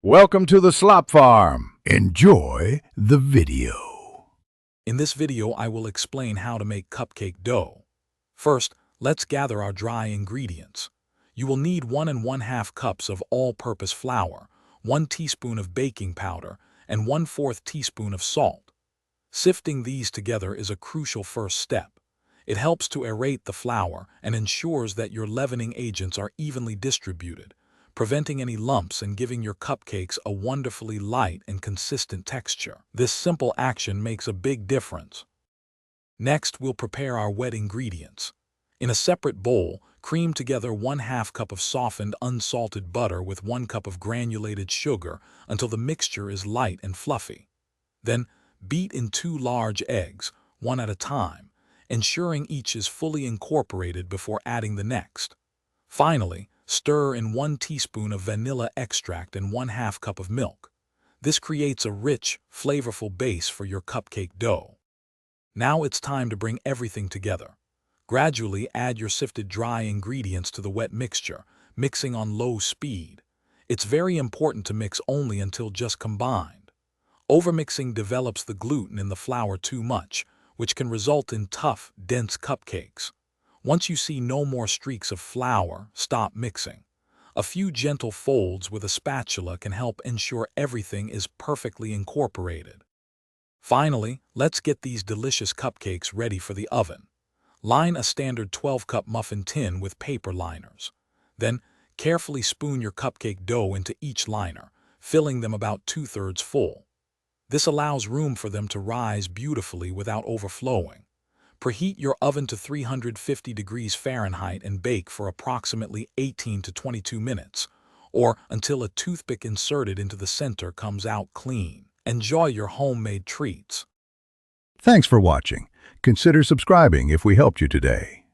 Welcome to the Slop Farm. Enjoy the video. In this video, I will explain how to make cupcake dough. First, let's gather our dry ingredients. You will need 1 1/2 cups of all-purpose flour, 1 teaspoon of baking powder, and 1/4 teaspoon of salt. Sifting these together is a crucial first step. It helps to aerate the flour and ensures that your leavening agents are evenly distributed, preventing any lumps and giving your cupcakes a wonderfully light and consistent texture. This simple action makes a big difference. Next, we'll prepare our wet ingredients. In a separate bowl, cream together 1/2 cup of softened, unsalted butter with 1 cup of granulated sugar until the mixture is light and fluffy. Then, beat in 2 large eggs, one at a time, ensuring each is fully incorporated before adding the next. Finally, stir in 1 teaspoon of vanilla extract and 1/2 cup of milk. This creates a rich, flavorful base for your cupcake dough. Now it's time to bring everything together. Gradually add your sifted dry ingredients to the wet mixture, mixing on low speed. It's very important to mix only until just combined. Overmixing develops the gluten in the flour too much, which can result in tough, dense cupcakes. Once you see no more streaks of flour, stop mixing. A few gentle folds with a spatula can help ensure everything is perfectly incorporated. Finally, let's get these delicious cupcakes ready for the oven. Line a standard 12-cup muffin tin with paper liners. Then, carefully spoon your cupcake dough into each liner, filling them about 2/3 full. This allows room for them to rise beautifully without overflowing. Preheat your oven to 350 degrees Fahrenheit and bake for approximately 18 to 22 minutes, or until a toothpick inserted into the center comes out clean. Enjoy your homemade treats. Thanks for watching. Consider subscribing if we helped you today.